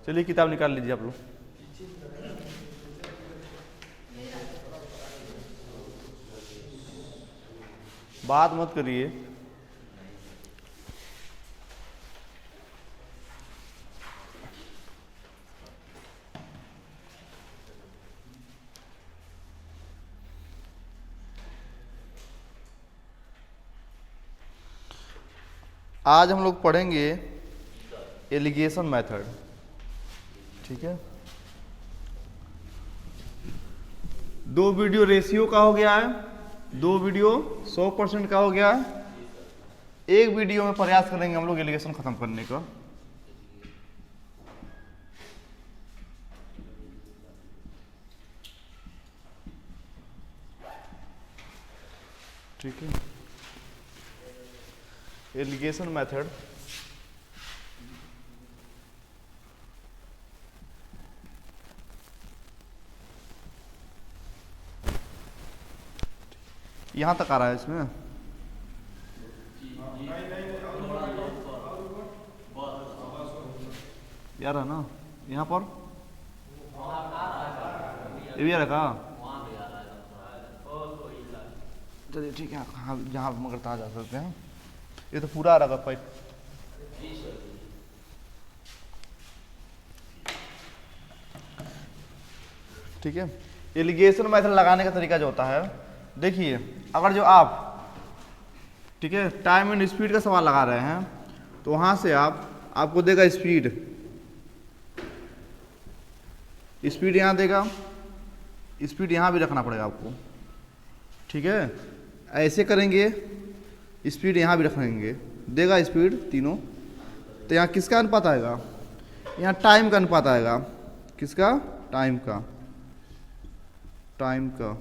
चलिए किताब निकाल लीजिए आप लोग। बात मत करिए। आज हम लोग पढ़ेंगे एलिगेशन मेथड, ठीक है। 2 वीडियो रेशियो का हो गया है, 2 वीडियो 100% का हो गया है। एक वीडियो में प्रयास करेंगे हम लोग एलिगेशन खत्म करने का। ठीक है, एलिगेशन मेथड यहां तक आ रहा है इसमें। यार है ना यहाँ पर, ये भी आ रखा। चलिए ठीक है, हाँ जहाँ मगर तहाँ जा सकते हैं। ये तो पूरा आ रहा पाइप। ठीक है, एलिगेशन मेथड लगाने का तरीका जो होता है, देखिए अगर जो आप, ठीक है, टाइम एंड स्पीड का सवाल लगा रहे हैं तो वहाँ से आपको देगा स्पीड, स्पीड यहाँ देगा, स्पीड यहाँ भी रखना पड़ेगा आपको, ठीक है। ऐसे करेंगे, स्पीड यहाँ भी रखेंगे, देगा स्पीड तीनों। तो यहाँ किसका अनुपात आएगा? यहाँ टाइम का अनुपात आएगा। किसका? टाइम का, टाइम का,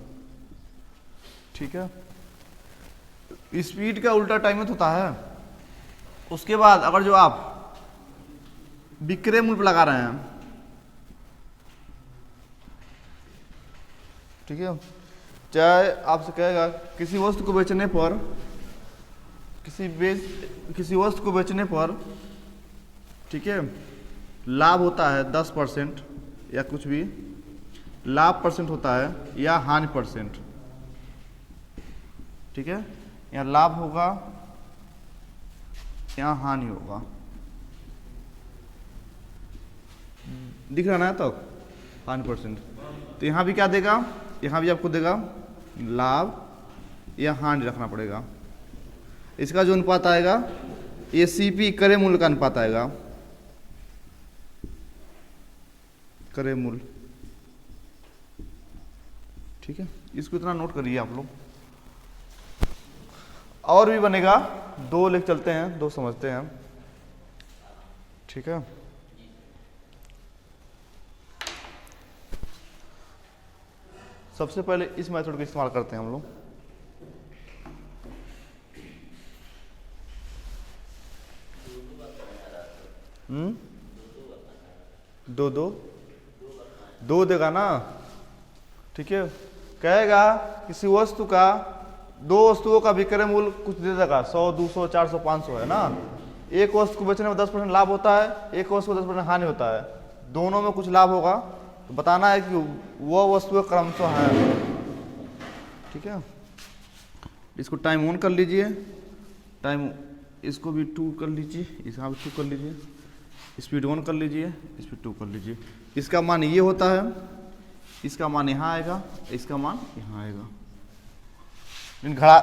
ठीक है। स्पीड का उल्टा टाइम होता है। उसके बाद अगर जो आप विक्रय मूल्य लगा रहे हैं, ठीक है, चाहे आपसे कहेगा किसी वस्तु को बेचने पर, किसी वस्तु को बेचने पर, ठीक है, लाभ होता है 10% या कुछ भी लाभ परसेंट होता है या हानि परसेंट, ठीक है। यहाँ लाभ होगा, यहाँ हानि होगा, दिख रहा ना तक, हानि परसेंट। तो यहाँ भी क्या देगा? यहाँ भी आपको देगा लाभ या हानि रखना पड़ेगा। इसका जो अनुपात आएगा ये सीपी क्रय मूल्य का अनुपात आएगा, क्रय मूल्य, ठीक है। इसको इतना नोट करिए आप लोग। और भी बनेगा, 2 लेके चलते हैं, 2 समझते हैं, ठीक है। सबसे पहले इस मेथड का इस्तेमाल करते हैं हम लोग। दो देगा ना, ठीक है। कहेगा किसी वस्तु का, 2 वस्तुओं का विक्रय मूल्य कुछ दे देगा, 100, 200, 400, 500 है ना। एक वस्तु को बेचने में 10% लाभ होता है, एक वस्तु को 10% हानि होता है। दोनों में कुछ लाभ होगा, तो बताना है कि वो वस्तु क्रमशः है, ठीक है। इसको टाइम 1 कर लीजिए, टाइम इसको भी 2 कर लीजिए, इसका भी 2 कर लीजिए, स्पीड 1 कर लीजिए, स्पीड 2 कर लीजिए। इसका मान ये होता है, इसका मान यहाँ आएगा, इसका मान यहाँ आएगा।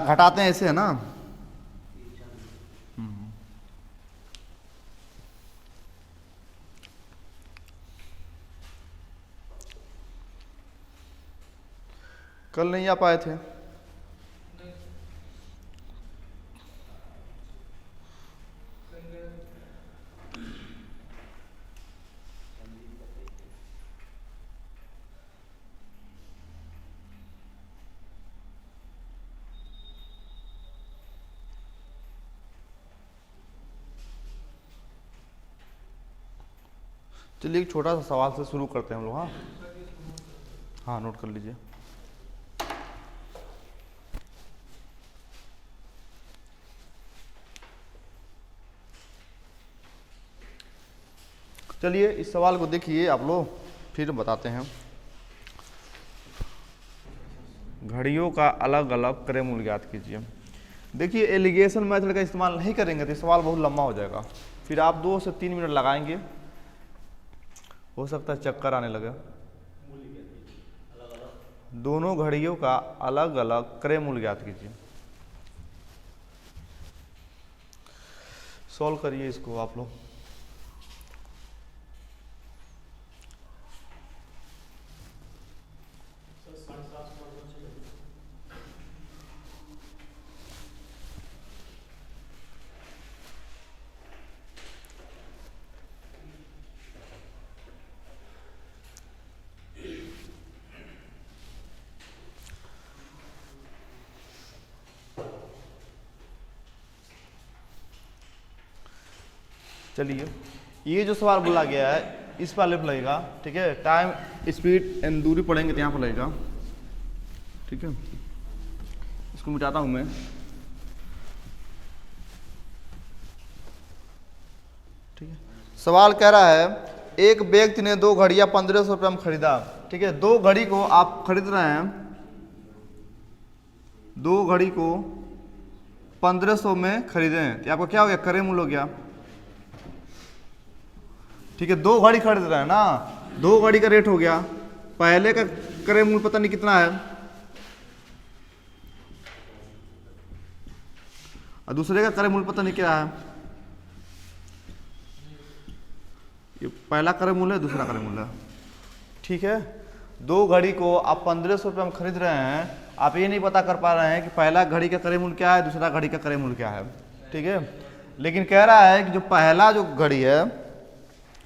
घटाते हैं ऐसे, है ना। कल नहीं आ पाए थे? चलिए एक छोटा सा सवाल से शुरू करते हैं हम लोग। हाँ हाँ, नोट कर लीजिए। चलिए इस सवाल को देखिए आप लोग, फिर बताते हैं। घड़ियों का अलग अलग क्रय मूल्य ज्ञात कीजिए। देखिए एलिगेशन मेथड का इस्तेमाल नहीं करेंगे तो सवाल बहुत लंबा हो जाएगा, फिर आप 2 से 3 मिनट लगाएंगे, हो सकता है चक्कर आने लगे। दोनों घड़ियों का अलग अलग क्रय मूल्य ज्ञात कीजिए। सॉल्व करिए इसको आप लोग। चलिए ये जो सवाल बोला गया है इस पर लिख लगेगा, ठीक है। टाइम स्पीड एंड दूरी पढ़ेंगे तो यहाँ पर लगेगा, ठीक है। इसको मिटाता हूँ मैं। ठीक है, सवाल कह रहा है एक व्यक्ति ने 2 घड़ियां 1500 रुपये में खरीदा, ठीक है। 2 घड़ी को आप खरीद रहे हैं, 2 घड़ी को 1500 में खरीदे हैं तो आपका क्या हो गया, क्रय मूल्य हो गया, ठीक है। 2 घड़ी खरीद रहे हैं ना, 2 घड़ी का रेट हो गया, पहले का क्रय मूल्य पता नहीं कितना है और दूसरे का क्रय मूल्य पता नहीं क्या है। ये पहला क्रय मूल्य है, दूसरा क्रय मूल्य है, ठीक है। 2 घड़ी को आप 1500 रुपये में खरीद रहे हैं, आप ये नहीं पता कर पा रहे हैं कि पहला घड़ी का क्रय मूल्य क्या है, दूसरा घड़ी का क्रय मूल्य क्या है, ठीक है। लेकिन कह रहा है कि जो पहला जो घड़ी है,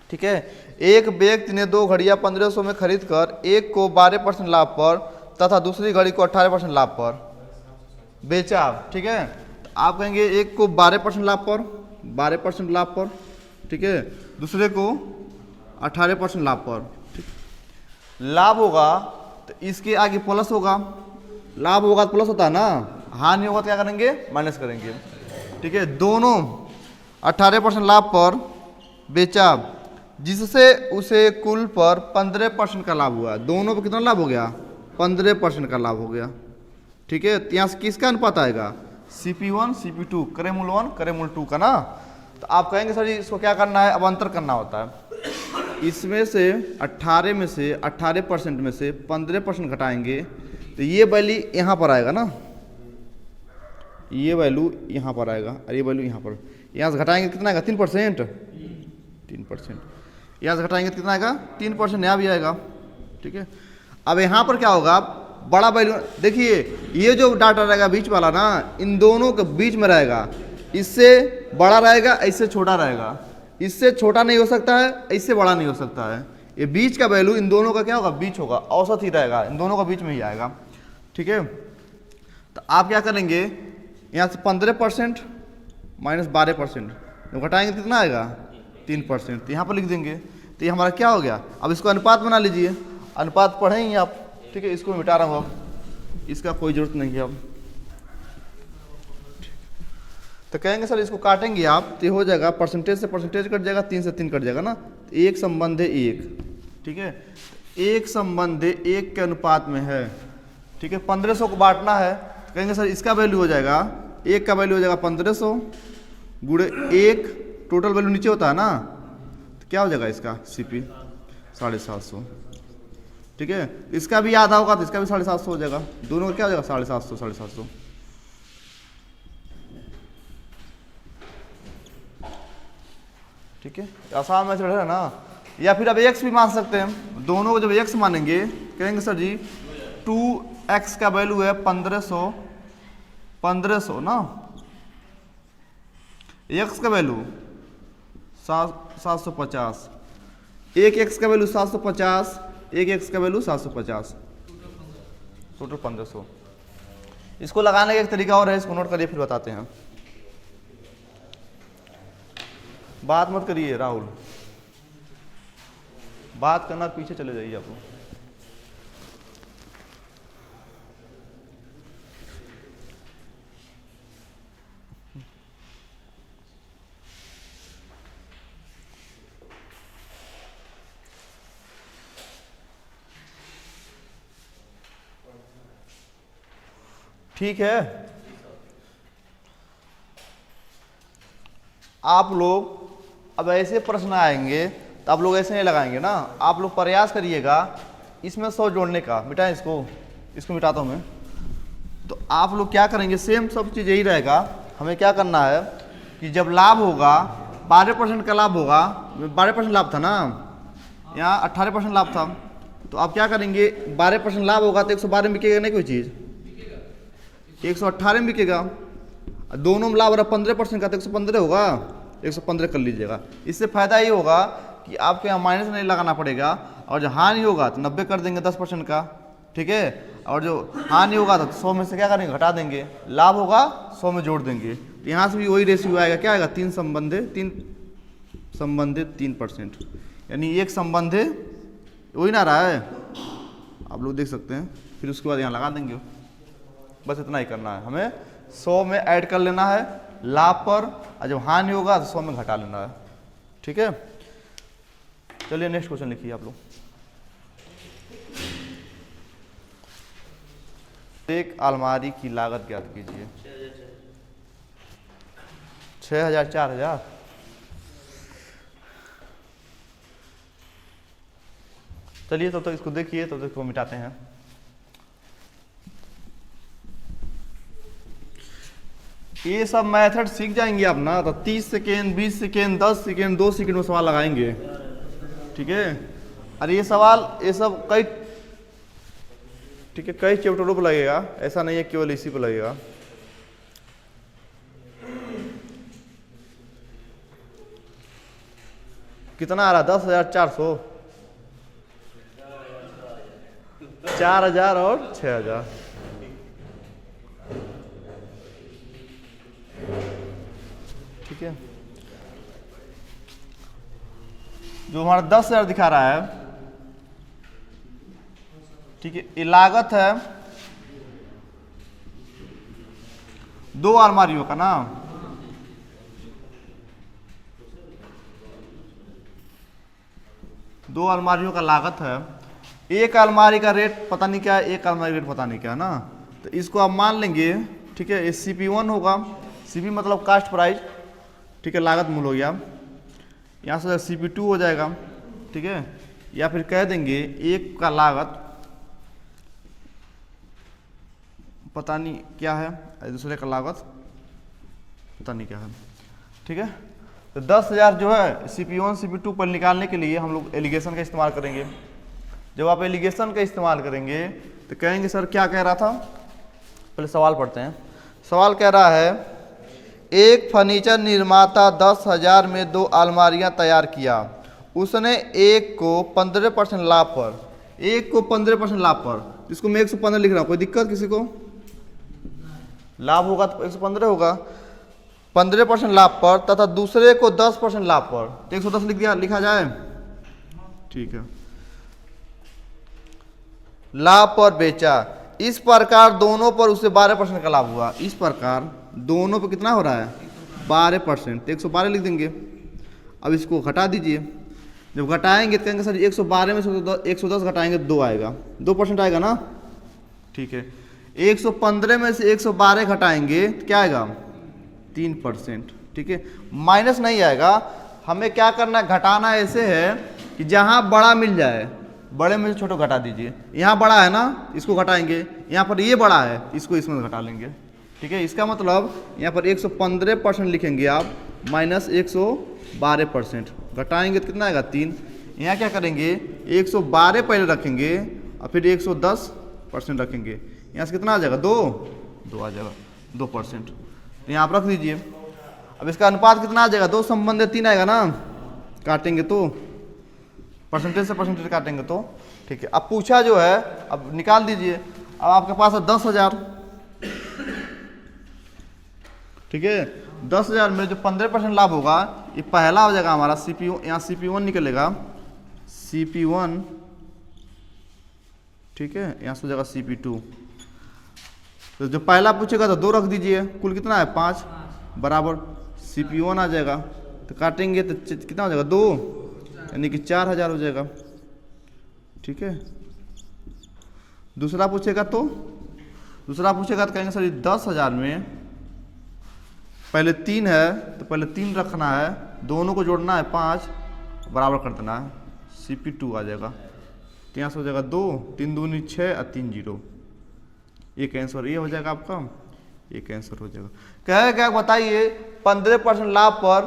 ठीक है, एक व्यक्ति ने 2 घड़ियां 1500 में खरीद कर एक को 12% लाभ पर तथा दूसरी घड़ी को 18% लाभ पर बेचा, ठीक है। तो आप कहेंगे एक को 12% लाभ पर, 12% लाभ पर, ठीक है, दूसरे को 18% लाभ पर, ठीक। लाभ होगा तो इसके आगे प्लस होगा, लाभ होगा तो प्लस होता है ना, हानि होगा तो क्या करेंगे, माइनस करेंगे, ठीक है। दोनों 18% लाभ पर बेचा जिससे उसे कुल पर 15% का लाभ हुआ। दोनों पर कितना लाभ हो गया, 15% का लाभ हो गया, ठीक है। तो यहाँ से किसका अनुपात आएगा, CP1 CP2, क्रय मूल्य 1 क्रय मूल्य 2 का ना। तो आप कहेंगे सर जी इसको क्या करना है, अब अंतर करना होता है। इसमें से 18 में से 18% में से 15% घटाएंगे तो ये वैल्यू यहाँ पर आएगा ना, ये वैल्यू यहाँ पर आएगा और ये वैल्यू यहाँ पर, यहाँ से घटाएंगे कितना आएगा, 3%, 3%। यहाँ से घटाएंगे तो कितना आएगा, 3%, यहाँ भी आएगा, ठीक है। अब यहाँ पर क्या होगा, बड़ा वैल्यू देखिए, ये जो डाटा रहेगा बीच वाला ना, इन दोनों के बीच में रहेगा, इससे बड़ा रहेगा, इससे छोटा रहेगा, इससे छोटा नहीं हो सकता है, इससे बड़ा नहीं हो सकता है। ये बीच का वैल्यू इन दोनों का क्या होगा, बीच होगा, औसत ही रहेगा, इन दोनों का बीच में ही आएगा, ठीक है। तो आप क्या करेंगे, यहाँ से 15% माइनस 12%, जब घटाएंगे कितना आएगा, 3%। तो यहाँ पर लिख देंगे, तो ये हमारा क्या हो गया। अब इसको अनुपात बना लीजिए, अनुपात पढ़ेंगे आप, ठीक है। इसको मिटा रहा हूँ अब, इसका कोई जरूरत नहीं है अब। तो कहेंगे सर इसको काटेंगे आप तो हो जाएगा, परसेंटेज से परसेंटेज कट जाएगा, 3 से 3 कट जाएगा ना, तो 1 संबंध है 1, ठीक है। 1 संबंध 1 के अनुपात में है, ठीक है। 1500 को बांटना है तो कहेंगे सर इसका वैल्यू हो जाएगा, 1 का वैल्यू हो जाएगा 1500 गुणे 1, टोटल वैल्यू नीचे होता है ना, तो क्या हो जाएगा इसका CP 750, ठीक है। इसका भी आधा होगा तो इसका भी 750 हो जाएगा, दोनों का क्या हो जाएगा 750 750, ठीक है। आसान मेथड है ना। या फिर अब x भी मान सकते हैं, दोनों को जब x मानेंगे कहेंगे सर जी 2x का वैल्यू है 1500 ना, x का वैल्यू 750, एक x का वैल्यू 750, एक x का वैल्यू 750, टोटल 1500। इसको लगाने का एक तरीका और है, इसको नोट करिए फिर बताते हैं। बात मत करिए राहुल, बात करना पीछे चले जाइए आप लोग। ठीक है। आप लोग अब ऐसे प्रश्न आएंगे तो आप लोग ऐसे नहीं लगाएंगे ना, आप लोग प्रयास करिएगा इसमें 100 जोड़ने का। मिटाएं इसको मिटाता हूँ मैं। तो आप लोग क्या करेंगे, सेम सब चीज़ यही रहेगा। हमें क्या करना है कि जब लाभ होगा 12% का लाभ होगा, 12% लाभ था ना, यहाँ 18% लाभ था, तो आप क्या करेंगे 12% लाभ होगा तो 112 में बिकेगा नहीं कोई चीज़, 118 में बिकेगा। दोनों में लाभ हो रहा 15% का तो 115 होगा, 115 कर लीजिएगा। इससे फायदा ये होगा कि आपको यहाँ माइनस नहीं लगाना पड़ेगा, और जो हानि होगा तो 90 कर देंगे 10% का, ठीक है। और जो हानि होगा तो 100 में से क्या करेंगे, घटा देंगे। लाभ होगा 100 में जोड़ देंगे। तो यहाँ से भी वही रेशियो आएगा, क्या आएगा 3 संबंधित 3%, यानी एक संबंधे वही ना रहा है, आप लोग देख सकते हैं। फिर उसके बाद यहाँ लगा देंगे। बस इतना ही करना है, हमें 100 में ऐड कर लेना है लाभ पर, और जब हानि होगा तो 100 में घटा लेना है, ठीक है। चलिए नेक्स्ट क्वेश्चन लिखिए आप लोग। एक अलमारी की लागत ज्ञात कीजिए। 6,000 4,000। चलिए तब तक इसको देखिए, तब तक इसको मिटाते हैं। ये सब मेथड सीख जाएंगे आप ना, तो 30 सेकेंड 20 सेकेंड 10 सेकेंड 2 सेकेंड में सवाल लगाएंगे, ठीक है। अरे ये सवाल ये सब कई, ठीक है, कई चैप्टरों पर लगेगा, ऐसा नहीं है केवल इसी पर लगेगा। कितना आ रहा 10,400, 4,000 और 6,000, ठीक है। जो हमारा 10,000 दिखा रहा है, ठीक है, ये लागत है 2 अलमारियों का ना। दो अलमारियों का लागत है। एक अलमारी का रेट पता नहीं क्या है, एक अलमारी रेट पता नहीं क्या है ना। तो इसको आप मान लेंगे, ठीक है, ये CP1 होगा। CP मतलब कास्ट प्राइस, ठीक है, लागत मूल्य हो गया। यहाँ से CP2 हो जाएगा, ठीक है। या फिर कह देंगे एक का लागत पता नहीं क्या है, दूसरे का लागत पता नहीं क्या है, ठीक है। तो 10,000 जो है CP1 CP2 पर निकालने के लिए हम लोग एलिगेशन का इस्तेमाल करेंगे। जब आप एलिगेशन का इस्तेमाल करेंगे तो कहेंगे सर क्या कह रहा था, पहले सवाल पढ़ते हैं। सवाल कह रहा है एक फर्नीचर निर्माता 10,000 में 2 अलमारियां तैयार किया। उसने एक को 15% लाभ पर, एक को 15% लाभ पर, इसको मैं 115 लिख रहा हूँ, कोई दिक्कत किसी को? लाभ होगा तो 115 होगा, 15% लाभ पर, तथा दूसरे को 10% लाभ पर, तो 110 लिख दिया, लिखा जाए, ठीक है। लाभ पर बेचा, इस प्रकार दोनों पर उसे 12% का लाभ हुआ। इस प्रकार दोनों पर कितना हो रहा है 12%, तो 112 लिख देंगे। अब इसको घटा दीजिए, जब घटाएंगे तो कहेंगे सर 112 में से 110 घटाएंगे 2 आएगा, 2% आएगा ना, ठीक है। 115 में से 112 घटाएंगे तो क्या आएगा 3%, ठीक है। माइनस नहीं आएगा। हमें क्या करना, घटाना ऐसे है कि जहां बड़ा मिल जाए, बड़े में से छोटा घटा दीजिए। यहाँ बड़ा है ना, इसको घटाएंगे, यहाँ पर ये बड़ा है, इसको इसमें घटा लेंगे, ठीक है। इसका मतलब यहाँ पर 115% लिखेंगे आप, माइनस 112%, घटाएंगे तो कितना आएगा 3। यहाँ क्या करेंगे 112 पहले रखेंगे और फिर 110% रखेंगे, यहाँ से कितना आ जाएगा 2 आ जाएगा, 2%, तो यहाँ आप रख दीजिए। अब इसका अनुपात कितना आ जाएगा, 2 संबंध 3 आएगा ना, काटेंगे तो परसेंटेज से परसेंटेज काटेंगे तो, ठीक है। अब पूछा जो है, अब निकाल दीजिए। अब आपके पास है 10,000, ठीक है। 10,000 में जो 15% लाभ होगा ये पहला हो जाएगा हमारा CP1, यहाँ CP1 निकलेगा, CP1, ठीक है, यहाँ से हो जाएगा CP2। तो जो पहला पूछेगा तो 2 रख दीजिए, कुल कितना है 5 बराबर CP1 आ जाएगा, तो काटेंगे तो कितना हो जाएगा 2, यानी कि 4,000 हो जाएगा, ठीक है। दूसरा पूछेगा तो दूसरा पूछेगा तो कहेंगे सर 10,000 में पहले 3 है तो पहले 3 रखना है, दोनों को जोड़ना है 5, बराबर कर देना है, CP2 आ जाएगा। तो यहाँ से हो जाएगा 2, 3 दूनी 6 और 3 0। एक आंसर ये हो जाएगा आपका, एक आंसर हो जाएगा। कहेगा बताइए 15% लाभ पर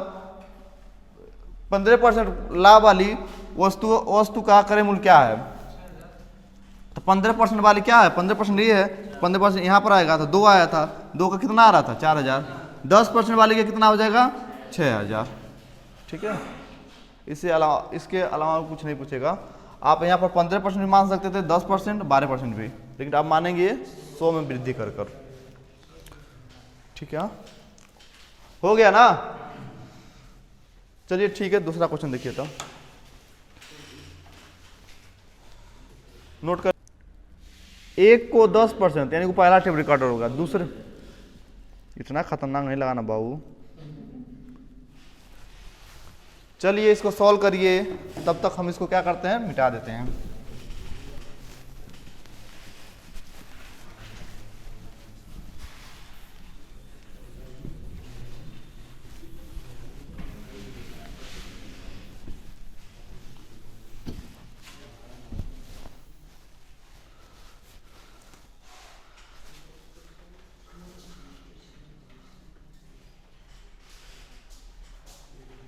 15% लाभ वाली वस्तु का क्रय मूल्य क्या है? तो 15% वाली क्या है? 15% ये है, 15% यहाँ पर आएगा तो 2 आया था, 2 का कितना आ रहा था? 4,000। 10% वाली का कितना हो जाएगा? 6,000। ठीक है, इसके अलावा कुछ नहीं पूछेगा। आप यहाँ पर 15% भी मान सकते थे, 10%, 12% भी, लेकिन आप मानेंगे 100 में वृद्धि कर कर। ठीक है, हो गया ना? चलिए ठीक है, दूसरा क्वेश्चन देखिए तो नोट कर। 1 को 10% यानी कि पहला टेप रिकॉर्डर होगा, दूसरे इतना खतरनाक नहीं लगाना बाबू। चलिए इसको सॉल्व करिए, तब तक हम इसको क्या करते हैं, मिटा देते हैं।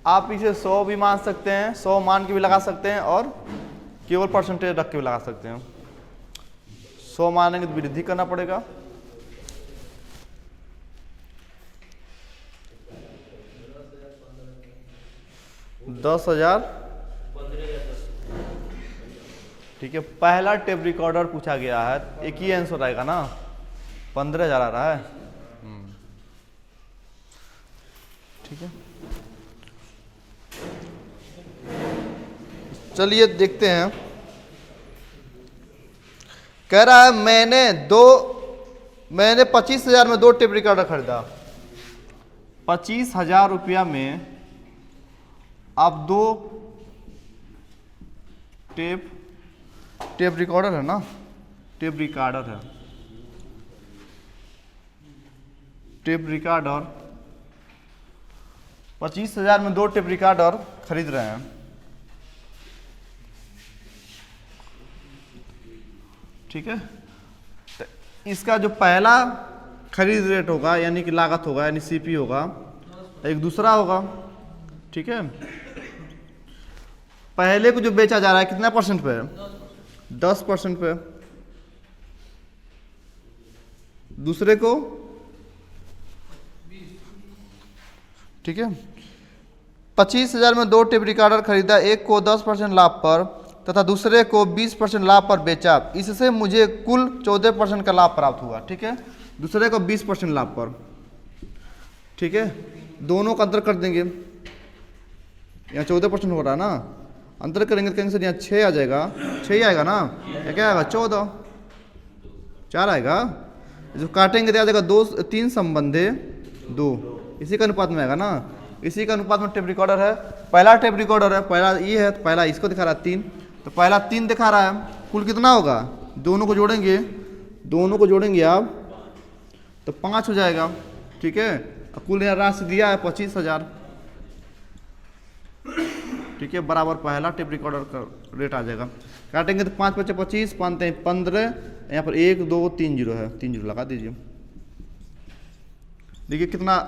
आप इसे 100 भी मान सकते हैं, 100 मान के भी लगा सकते हैं, और केवल परसेंटेज रख के भी लगा सकते हैं। 100 मानेंगे तो वृद्धि करना पड़ेगा, $10,000। ठीक है, पहला टेप रिकॉर्डर पूछा गया है, एक ही आंसर आएगा ना, 15,000 आ रहा है। ठीक है, चलिए देखते हैं। कह रहा है मैंने 25,000 में 2 टेप रिकॉर्डर खरीदा। 25,000 रुपया में आप 2 टेप रिकॉर्डर है ना, टेप रिकॉर्डर है, टेप रिकॉर्डर 25,000 में 2 टेप रिकॉर्डर खरीद रहे हैं। ठीक है, तो इसका जो पहला खरीद रेट होगा यानी कि लागत होगा, यानी CP होगा, एक दूसरा होगा। ठीक है, पहले को जो बेचा जा रहा है कितना परसेंट पे? 10% पे। दूसरे को, ठीक है, 25,000 में 2 टेप रिकॉर्डर खरीदा, एक को 10% लाभ पर तथा दूसरे को 20% लाभ पर बेचा, इससे मुझे कुल 14% का लाभ प्राप्त हुआ। ठीक है, दूसरे को 20% लाभ पर। ठीक है, दोनों का अंतर कर देंगे, यहाँ 14% हो रहा है ना, अंतर करेंगे तो कहेंगे सर यहाँ 6 आ जाएगा, 6 ही आएगा ना, या क्या आएगा? 14, 4 आएगा। जो काटेंगे तो आ जाएगा 2, 3 संबंधे 2, इसी का अनुपात में आएगा ना, इसी का अनुपात में टेप रिकॉर्डर है। पहला टेप रिकॉर्डर है, पहला ये है, तो पहला इसको दिखा रहा है 3, तो पहला 3 दिखा रहा है। कुल कितना होगा? दोनों को जोड़ेंगे आप तो 5 हो जाएगा। ठीक है, कुल यहाँ राशि दिया है 25,000। ठीक है, बराबर पहला टेप रिकॉर्डर का रेट आ जाएगा। काटेंगे तो 5 × 25, 5 × 15, यहाँ पर 1 2 3 0 है, 3 0 लगा दीजिए। देखिए कितना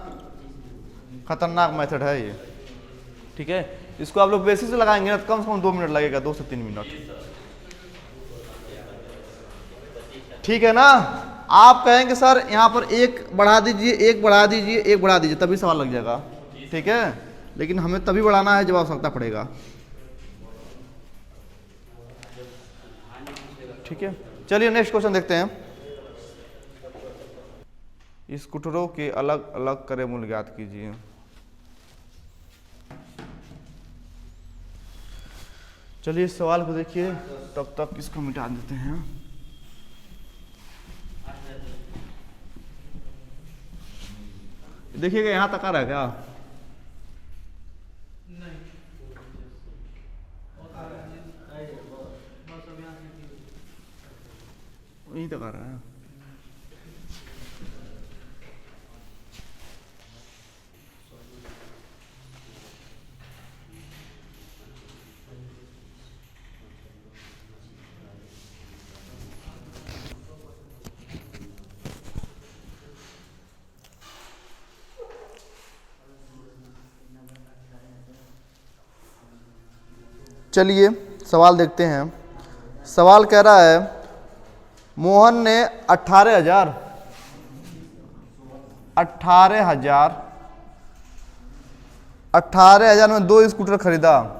खतरनाक मेथड है ये। ठीक है, इसको आप लोग बेसिस से लगाएंगे ना तो कम से कम 2 मिनट लगेगा, 2 से 3 मिनट। ठीक है ना? आप कहेंगे सर यहाँ पर 1 बढ़ा दीजिए, 1 बढ़ा दीजिए, 1 बढ़ा दीजिए, तभी सवाल लग जाएगा। ठीक है, लेकिन हमें तभी बढ़ाना है जब आवश्यकता पड़ेगा। ठीक है, चलिए नेक्स्ट क्वेश्चन देखते हैं। स्कूटरों के अलग अलग क्रय मूल्य ज्ञात कीजिए। चलिए इस सवाल को देखिए, तब तक इसको मिटा देते हैं। देखिएगा यहां तक आ रहा है क्या? यहीं तक आ रहा है। चलिए सवाल देखते हैं। सवाल कह रहा है मोहन ने 18,000 में 2 स्कूटर खरीदा।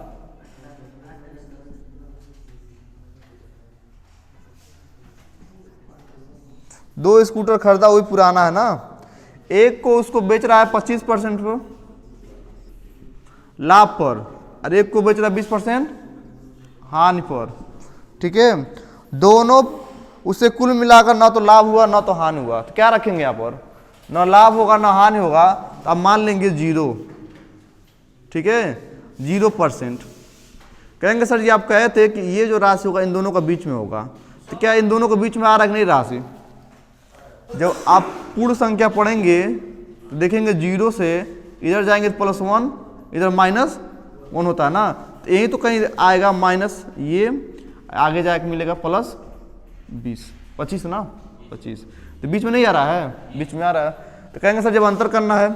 दो स्कूटर खरीदा, वही पुराना है ना। एक को उसको बेच रहा है 25% पर लाभ पर, और एक को बेच रहा है 20% हानि पर। ठीक है, दोनों उसे कुल मिलाकर ना तो लाभ हुआ ना तो हानि हुआ, तो क्या रखेंगे यहाँ पर? ना लाभ होगा ना हानि होगा, तो आप मान लेंगे 0। ठीक है, 0%। कहेंगे सर जी आप कहे थे कि ये जो राशि होगा इन दोनों का बीच में होगा, तो क्या इन दोनों के बीच में आ रहा है कि नहीं राशि? जब आप पूर्ण संख्या पढ़ेंगे तो देखेंगे 0 से इधर जाएंगे तो +1, इधर -1 होता है ना, तो यही तो कहीं आएगा माइनस, ये आगे जाके मिलेगा +20, 25 ना, 25, तो बीच में नहीं आ रहा है, बीच में आ रहा है। तो कहेंगे सर जब अंतर करना है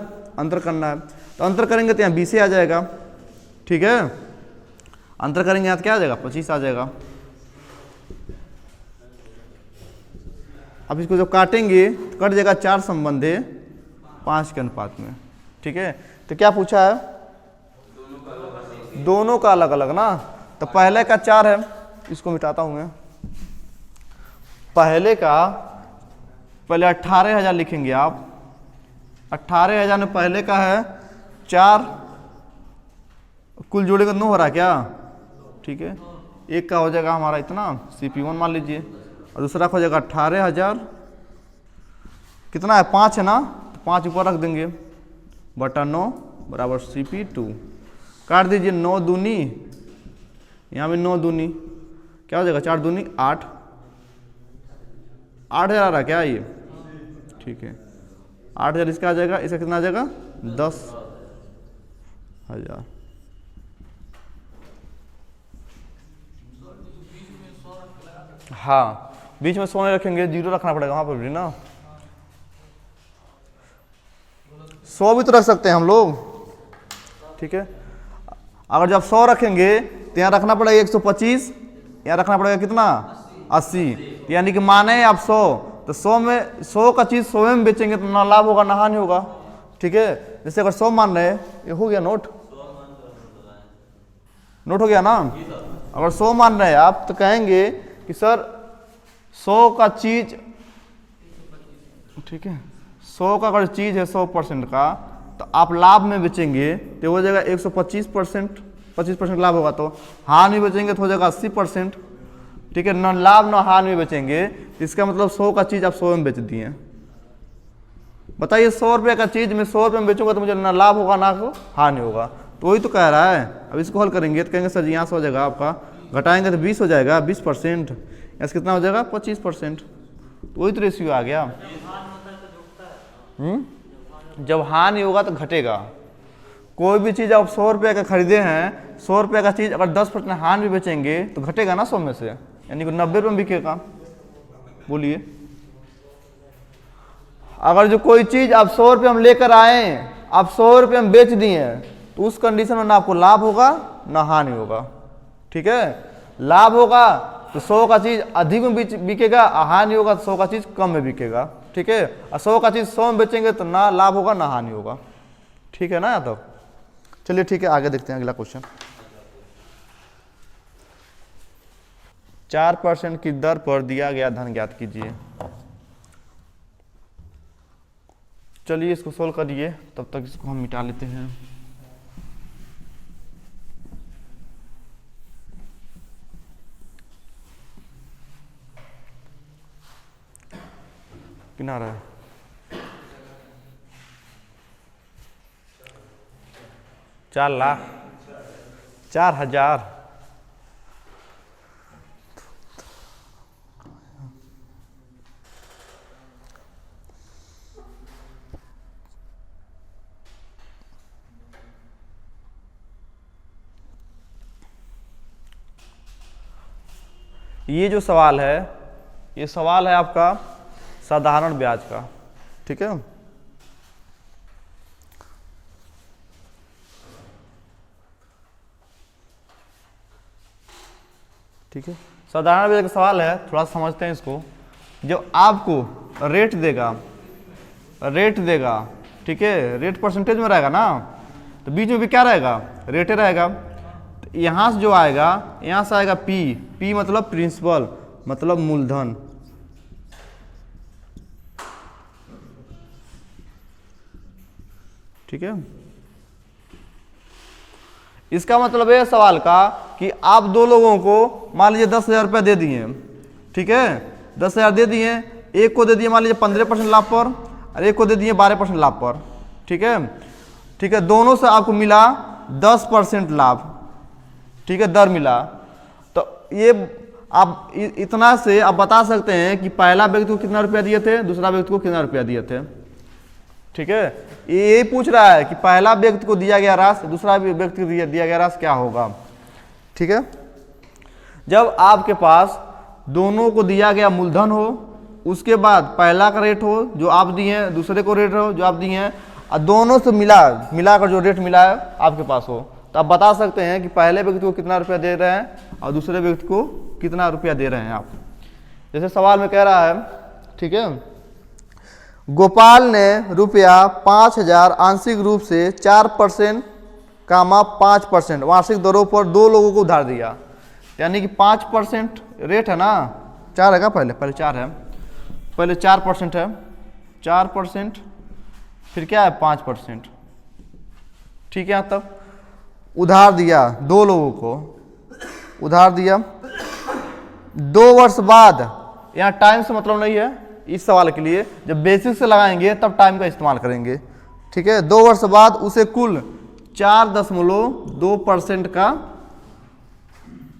तो अंतर करेंगे तो यहाँ 20 आ जाएगा। ठीक है, अंतर करेंगे यहाँ तो क्या आ जाएगा? 25 आ जाएगा। अब इसको जब काटेंगे तो कट जाएगा 4 संबंधे 5 के अनुपात में। ठीक है, तो क्या पूछा है? दोनों का अलग अलग ना, तो पहले का 4 है, इसको मिटाता हूं मैं। पहले 18,000 लिखेंगे आप। 18,000 में पहले का है 4, कुल जोड़ेगा 9 हो रहा है क्या? ठीक है, एक का हो जाएगा हमारा इतना CP1 मान लीजिए, और दूसरा हो जाएगा 18,000, कितना है? 5 है ना, तो 5 ऊपर रख देंगे, बटा 9 बराबर CP2। काट दीजिए, 9 दूनी, यहाँ भी 9 दूनी, क्या हो जाएगा? 4 दूनी 8, 8,000 आ रहा क्या ये? ठीक है, 8,000 इसका आ जाएगा, इसका कितना आ जाएगा? 10,000। हाँ, बीच में 100 नहीं रखेंगे, 0 रखना पड़ेगा वहां पर भी ना। 100 भी तो रख सकते हैं हम लोग। ठीक है, अगर जब 100 रखेंगे तो यहाँ रखना पड़ेगा 125, यहाँ रखना पड़ेगा कितना? 80, यानी कि माने आप 100, तो 100 का चीज 100 में बेचेंगे तो ना लाभ होगा ना हानि होगा। ठीक है, जैसे अगर 100 मान रहे हैं, ये हो गया नोट हो गया ना। अगर 100 मान रहे हैं आप तो कहेंगे कि सर 100 का चीज, ठीक है, 100 का अगर चीज है 100% का, तो आप लाभ में बेचेंगे तो हो जाएगा 125%, 25% लाभ होगा, तो हानि में बेचेंगे तो हो जाएगा 80%। ठीक है, ना लाभ ना हानि में बेचेंगे, इसका मतलब 100 का चीज आप 100 में बेच दिए। बताइए 100 रुपये का चीज मैं 100 रुपये में बेचूंगा तो मुझे ना लाभ होगा ना हानि होगा, तो वही तो कह रहा है। अब इसको हल करेंगे तो कहेंगे सर जी यहाँ से हो जाएगा आपका, घटाएंगे तो 20 हो जाएगा, 20%, यहाँ से कितना हो जाएगा? 25%, तो वही तो रेशियो आ गया। जब हानि होगा तो घटेगा। कोई भी चीज़ आप 100 रुपये का खरीदे हैं, 100 रुपये का चीज़ अगर 10% हानि भी बेचेंगे तो घटेगा ना 100 में से, यानी कि 90 रुपये में बिकेगा। बोलिए, अगर जो कोई चीज़ आप 100 रुपये हम लेकर आए, आप 100 रुपये में बेच दिए, तो उस कंडीशन में ना आपको लाभ होगा ना हानि होगा। ठीक है, लाभ होगा तो 100 का चीज़ अधिक में बिकेगा, हानि होगा तो 100 का चीज़ कम में बिकेगा। ठीक है, और 100 का चीज़ 100 में बेचेंगे तो ना लाभ होगा ना हानि होगा। ठीक है ना या तो? चलिए ठीक है, आगे देखते हैं अगला क्वेश्चन। 4% की दर पर दिया गया धन ज्ञात कीजिए। चलिए इसको सोल्व करिए, तब तक इसको हम मिटा लेते हैं। किनारा है 4,04,000। ये जो सवाल है, ये सवाल है आपका साधारण ब्याज का। ठीक है, ठीक है, साधारण ब्याज का सवाल है, थोड़ा समझते हैं इसको। जब आपको रेट देगा, ठीक है, रेट परसेंटेज में रहेगा ना, तो बीच में भी क्या रहेगा, रेटे रहेगा। तो यहाँ से जो आएगा, यहाँ से आएगा पी मतलब प्रिंसिपल, मतलब मूलधन। ठीक है, इसका मतलब है सवाल का कि आप दो लोगों को मान लीजिए 10,000 रुपये दे दिए, ठीक है, 10,000 दे दिए, एक को दे दिए मान लीजिए 15% लाभ पर और एक को दे दिए 12% लाभ पर। ठीक है, दोनों से आपको मिला 10% लाभ, ठीक है, दर मिला। तो ये आप इतना से आप बता सकते हैं कि पहला व्यक्ति को कितना रुपया दिए थे, दूसरा व्यक्ति को कितना रुपया दिए थे। ठीक है, ये पूछ रहा है कि पहला व्यक्ति को दिया गया राशि, दूसरा व्यक्ति को दिया गया राशि क्या होगा। ठीक है, जब आपके पास दोनों को दिया गया मूलधन हो, उसके बाद पहला का रेट हो जो आप दिए हैं, दूसरे को रेट हो जो आप दिए हैं, और दोनों से मिलाकर जो रेट मिला है आपके पास हो, तो आप बता सकते हैं कि पहले व्यक्ति को कितना रुपया दे रहे हैं और दूसरे व्यक्ति को कितना रुपया दे रहे हैं आप। जैसे सवाल में कह रहा है, ठीक है, गोपाल ने रुपया 5,000 आंशिक रूप से 4% 5% वार्षिक दरों पर दो लोगों को उधार दिया। यानी कि 5% रेट है ना, 4 है का, पहले 4 है, पहले 4% है, 4%, फिर क्या है 5%। ठीक है, तब उधार दिया, दो लोगों को उधार दिया। 2 वर्ष बाद, यहाँ टाइम से मतलब नहीं है इस सवाल के लिए, जब बेसिक से लगाएंगे तब टाइम का इस्तेमाल करेंगे। ठीक है, 2 वर्ष बाद उसे कुल 4.2% का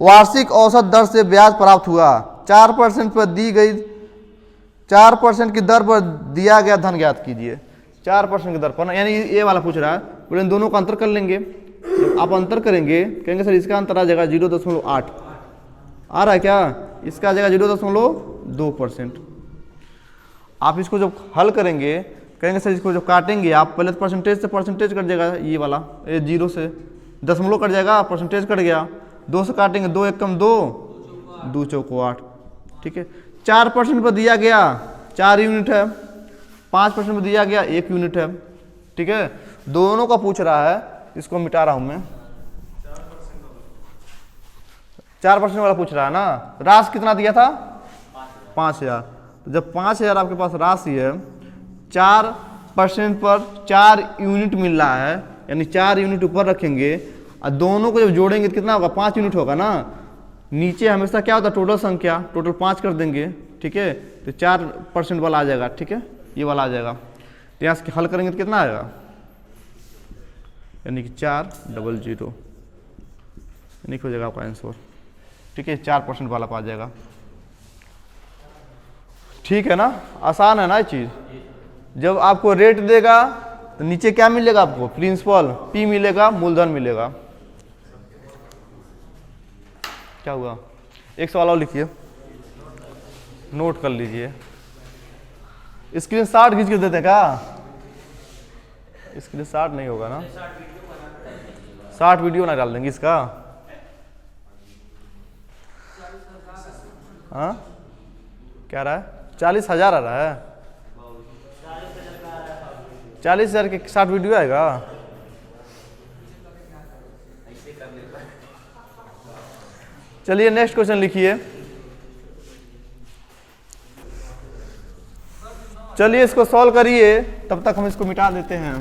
वार्षिक औसत दर से ब्याज प्राप्त हुआ। 4% पर दी गई, 4% की दर पर दिया गया धन ज्ञात कीजिए। 4% की दर पर, यानी ये वाला पूछ रहा है, बोले इन दोनों का अंतर कर लेंगे। जब आप अंतर करेंगे, कहेंगे सर इसका अंतर आ जाएगा 0.8 आ रहा है क्या, इसका आ जाएगा 0.2%। आप इसको जब हल करेंगे, कहेंगे सर इसको जब काटेंगे आप, पहले तो परसेंटेज से परसेंटेज कट जाएगा, ये वाला, ये 0 से दशमलव कट जाएगा, परसेंटेज कट गया, 2 से काटेंगे, 2 एक कम 2, 2 चौको 8। ठीक है, 4% पर दिया गया 4 यूनिट है, 5% पर दिया गया 1 यूनिट है। ठीक है, दोनों का पूछ रहा है, इसको मिटा रहा हूं मैं, 4% वाला पूछ रहा है ना। राशि कितना दिया था, 5,000। तो जब 5,000 आपके पास राशि है, 4% पर 4 यूनिट मिल रहा है, यानी 4 यूनिट ऊपर रखेंगे और दोनों को जब जोड़ेंगे तो कितना होगा, 5 यूनिट होगा ना। नीचे हमेशा क्या होता है, टोटल संख्या, टोटल 5 कर देंगे। ठीक है, तो 4% वाला आ जाएगा। ठीक है, ये वाला आ जाएगा, तो यहाँ से हल करेंगे तो कितना आएगा, यानी कि 400, यानी हो जाएगा आपका आंसर। ठीक है, 4% वाला पा जाएगा। ठीक है ना, आसान है ना ये चीज। जब आपको रेट देगा तो नीचे क्या मिलेगा आपको, प्रिंसिपल, पी मिलेगा, मूलधन मिलेगा। क्या हुआ, एक सवाल और लिखिए, नोट कर लीजिए। स्क्रीनशॉट खींच के देते क्या, स्क्रीनशॉट नहीं होगा ना, शॉर्ट वीडियो ना डाल देंगे इसका। हाँ, क्या रहा है, 40,000 आ रहा है, 40,000 के शॉर्ट वीडियो आएगा। चलिए नेक्स्ट क्वेश्चन लिखिए। चलिए इसको सॉल्व करिए, तब तक हम इसको मिटा देते हैं।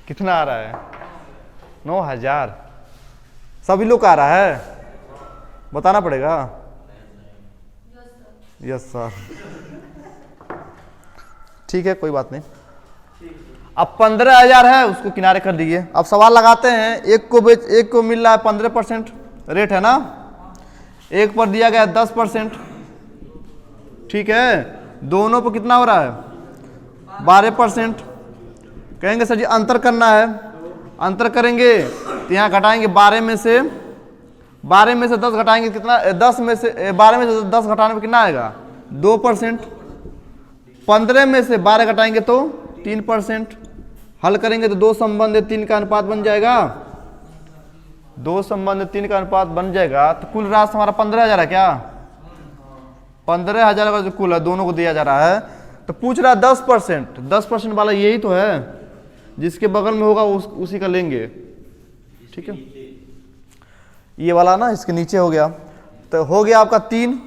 कितना आ रहा है, 9,000। सभी लोग का आ रहा है, बताना पड़ेगा। यस सर, ठीक है, कोई बात नहीं। अब 15,000 है, उसको किनारे कर दीजिए। अब सवाल लगाते हैं, एक को मिल रहा है 15% रेट है ना, एक पर दिया गया 10%। ठीक है, दोनों पर कितना हो रहा है, 12%। कहेंगे सर जी अंतर करना है, अंतर करेंगे तो यहाँ घटाएंगे 12 में से 10 घटाएंगे, कितना, 10 में से 12 में से 10 घटाने में कितना आएगा, 2%। 15 में से 12 घटाएंगे तो 3%। हल करेंगे तो 2 संबंध 3 का अनुपात बन जाएगा। 2 संबंध 3 का अनुपात बन जाएगा तो कुल राशि हमारा 15,000 है क्या? 15,000 का जो कुल है दोनों को दिया जा रहा है। तो पूछ रहा है 10%। 10% वाला यही तो है, जिसके बगल में होगा उसी का लेंगे। ठीक है, ये वाला ना इसके नीचे हो गया। तो हो गया आपका 3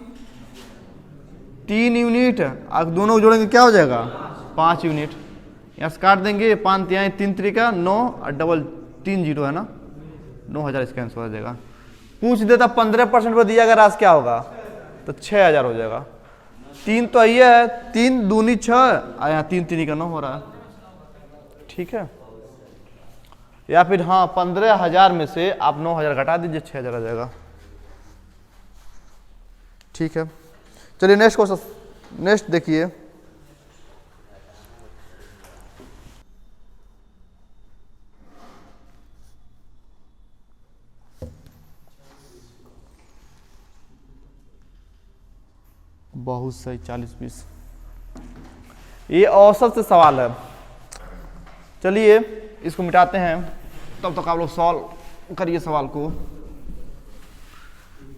यूनिट। अब दोनों को जोड़ेंगे क्या हो जाएगा? 5 यूनिट। यहाँ से काट देंगे, 5 3 3 3 9 और डबल 3 जीरो है ना, 9,000 इसका आंसर हो जाएगा। पूछ देता 15% पर दिया अगर आज क्या होगा तो 6,000 हो जाएगा। 3 तो ये है, 3 दूनी 6, यहाँ 3 3 का 9 हो रहा है। ठीक है, या फिर हाँ 15,000 में से आप 9,000 घटा दीजिए, 6,000 आ जाएगा। ठीक है, चलिए नेक्स्ट क्वेश्चन, नेक्स्ट देखिए। बहुत सही, 40-20। ये औसत से सवाल है। चलिए इसको मिटाते हैं, तब तक आप लोग सॉल्व करिए सवाल को।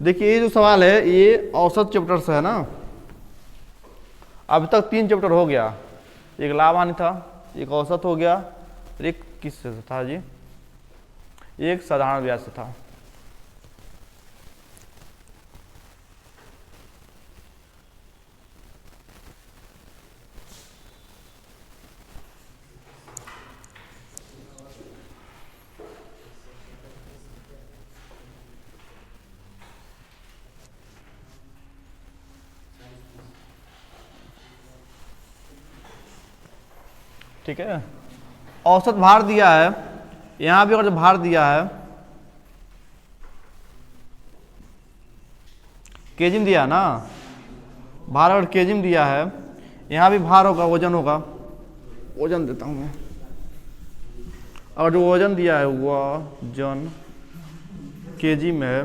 देखिए ये जो सवाल है ये औसत चैप्टर से है ना। अभी तक 3 चैप्टर हो गया, एक लाभ हानि था, एक औसत हो गया, एक किस से था जी, एक साधारण ब्याज से था। ठीक है, औसत भार दिया है, यहां भी अगर जो भार दिया है केजी में दिया ना, भार अगर केजी में दिया है, यहां भी भार होगा, वजन होगा। वजन देता हूं मैं, और जो वजन दिया है वजन केजी में है,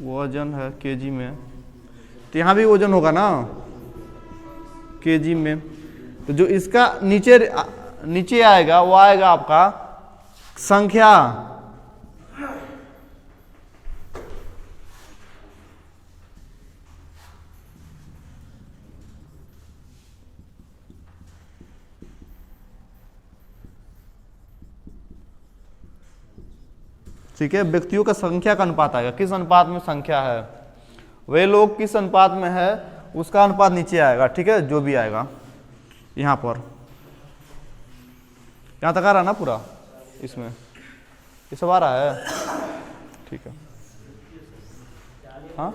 वजन है केजी में, तो यहां भी वजन होगा ना केजी में। तो जो इसका नीचे आएगा वो आएगा आपका संख्या। ठीक है, व्यक्तियों का संख्या का अनुपात आएगा, किस अनुपात में संख्या है, वे लोग किस अनुपात में है उसका अनुपात नीचे आएगा। ठीक है, जो भी आएगा यहां पर, यहां तक आ रहा ना पूरा, इसमें ये सब आ रहा है। ठीक है, हाँ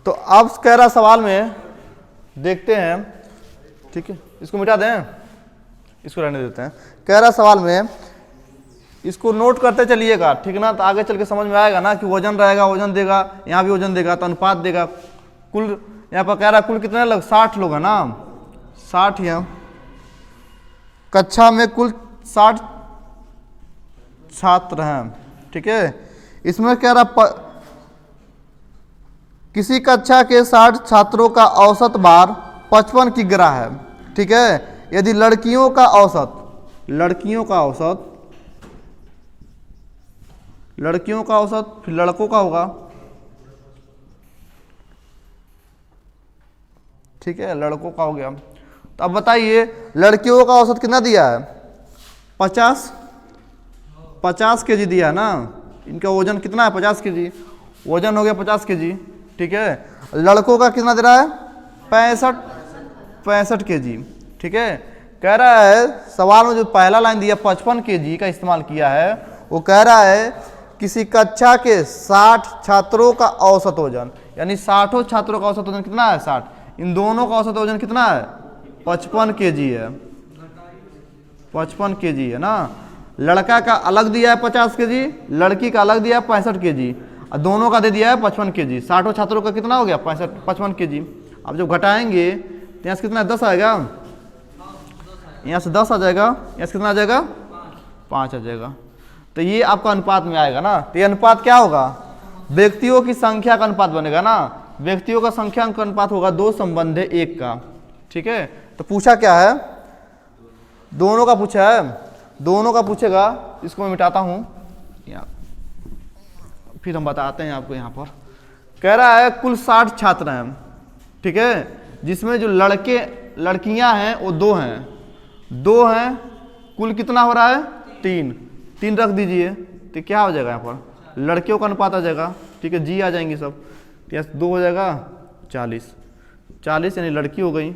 तो अब कह रहा सवाल में देखते हैं। ठीक है, इसको मिटा दें, इसको रहने देते हैं। कह रहा सवाल में, इसको नोट करते चलिएगा, ठीक ना, तो आगे चल के समझ में आएगा ना कि वजन रहेगा, वजन देगा, यहाँ भी वजन देगा तो अनुपात देगा। कुल यहाँ पर कह रहा कुल कितने लोग, 60 लोग है ना, 60 है। कक्षा में कुल 60 छात्र हैं। ठीक है, इसमें कह रहा किसी कक्षा के 60 छात्रों का औसत भार 55 किग्रा है। ठीक है, यदि लड़कियों का औसत फिर लड़कों का होगा। ठीक है, लड़कों का हो गया। तो अब बताइए लड़कियों का औसत कितना दिया है, 50 केजी दिया है ना। इनका वजन कितना है, 50 केजी, वजन हो गया 50 केजी। ठीक है, लड़कों का कितना दे रहा है, 65 केजी। ठीक है, कह रहा है सवाल में जो पहला लाइन दिया 55 केजी का इस्तेमाल किया है, वो कह रहा है किसी कक्षा के 60 छात्रों का औसत वजन, यानी 60 छात्रों का औसत वजन कितना है, 60। इन दोनों का औसत वजन कितना है, 55 केजी है, 55 केजी है ना। लड़का का अलग दिया है 50 केजी, लड़की का अलग दिया है 65 केजी, और दोनों का दे दिया है 55 केजी। 60 छात्रों का कितना हो गया, 55 केजी। अब जब घटाएंगे तो यहाँ से कितना, 10 आएगा, यहाँ से 10 आ जाएगा, यहाँ से कितना आ जाएगा, 5 आ जाएगा। तो ये आपका अनुपात में आएगा ना। तो ये अनुपात क्या होगा, व्यक्तियों की संख्या का अनुपात बनेगा ना। व्यक्तियों का संख्यांक अनुपात होगा 2 संबंध 1 का। ठीक है, तो पूछा क्या है, दोनों का पूछा है, दोनों का पूछेगा। इसको मैं मिटाता हूं, फिर हम बताते हैं आपको। यहाँ पर कह रहा है कुल 60 छात्र हैं, ठीक है, जिसमें जो लड़के लड़कियां हैं वो 2 हैं, 2 हैं, कुल कितना हो रहा है 3 रख दीजिए, तो क्या हो जाएगा यहाँ पर लड़कियों का अनुपात आ जाएगा। ठीक है, जी आ जाएंगी सब, तो 2 हो जाएगा 40 यानी लड़की हो गई।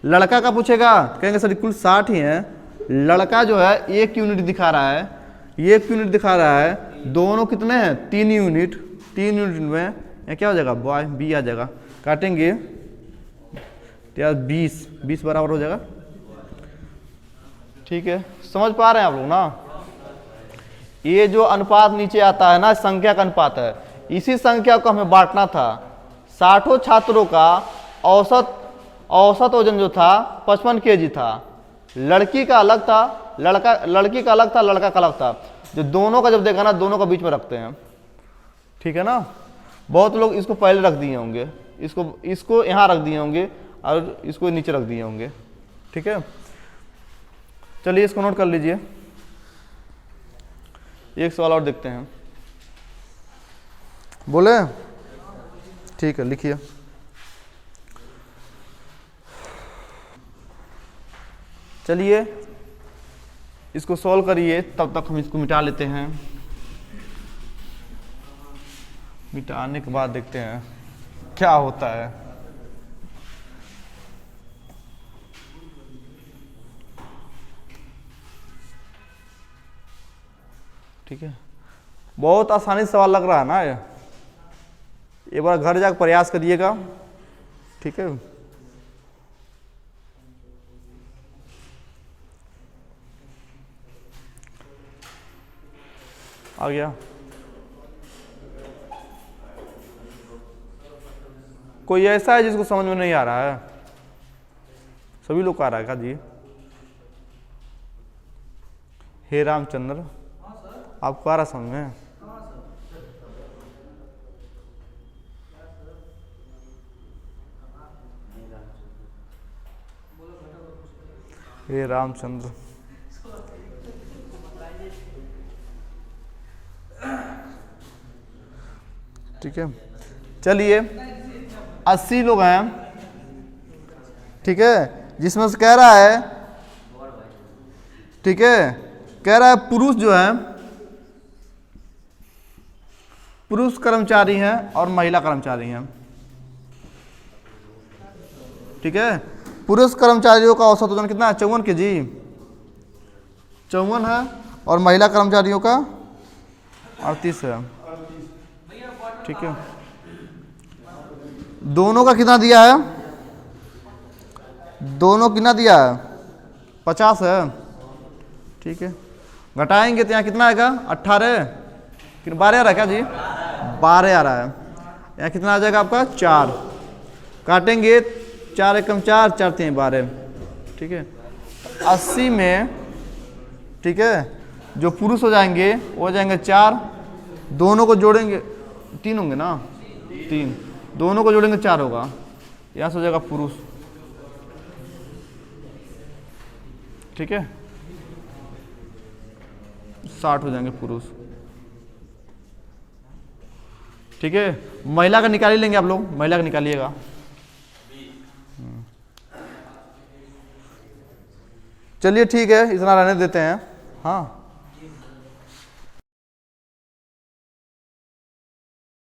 लड़का का पूछेगा, कहेंगे सर कुल 60 ही हैं, लड़का जो है 1 यूनिट दिखा रहा है, 1 यूनिट दिखा रहा है, दोनों कितने हैं 3 यूनिट, 3 यूनिट में क्या हो जाएगा बॉय बी आ जाएगा। काटेंगे तो यार 20 बराबर हो जाएगा। ठीक है, समझ पा रहे हैं आप लोग ना। ये जो अनुपात नीचे आता है ना, संख्या का अनुपात है, इसी संख्या को हमें बांटना था। 60 छात्रों का औसत वजन जो था 55 kg था, लड़की का अलग था, लड़की का अलग था, लड़का का अलग था। जो दोनों का जब देखा ना, दोनों का बीच में रखते हैं। ठीक है ना, बहुत लोग इसको पहले रख दिए होंगे, इसको यहाँ रख दिए होंगे और इसको नीचे रख दिए होंगे। ठीक है, चलिए इसको नोट कर लीजिए। एक सवाल और देखते हैं, बोले? ठीक है, लिखिए। चलिए इसको सॉल्व करिए, तब तक हम इसको मिटा लेते हैं। मिटाने के बाद देखते हैं क्या होता है। ठीक है, बहुत आसानी से सवाल लग रहा है ना ये, एक बार घर जाकर प्रयास करिएगा। ठीक है, आ गया? कोई ऐसा है जिसको समझ में नहीं आ रहा है? सभी लोग को आ रहा है क्या जी? हे रामचंद्र, आपको आ रहा समझ में? हे रामचंद्र, ठीक है, चलिए 80 लोग हैं। ठीक है, जिसमें से कह रहा है, ठीक है, कह रहा है पुरुष जो है, पुरुष कर्मचारी हैं और महिला कर्मचारी हैं। ठीक है, पुरुष कर्मचारियों का औसत वजन कितना है 54 kg, 54 है, और महिला कर्मचारियों का 38 है। ठीक है, दोनों का कितना दिया है, दोनों कितना दिया है 50 है। ठीक है, घटाएंगे तो यहाँ कितना आएगा 18, 12 आ रहा है क्या जी, 12 आ रहा है। यहाँ कितना आ जाएगा आपका 4, काटेंगे 4 एकम 4, 4 3 12। ठीक है, 80 में, ठीक है, जो पुरुष हो जाएंगे वो हो जाएंगे 4, दोनों को जोड़ेंगे 3 होंगे ना, 3, दोनों को जोड़ेंगे 4 होगा, यहाँ से हो जाएगा पुरुष। ठीक है, 60 हो जाएंगे पुरुष। ठीक है, महिला का निकाल ही लेंगे आप लोग, महिला का निकालिएगा। चलिए ठीक है, इतना रहने देते हैं। हाँ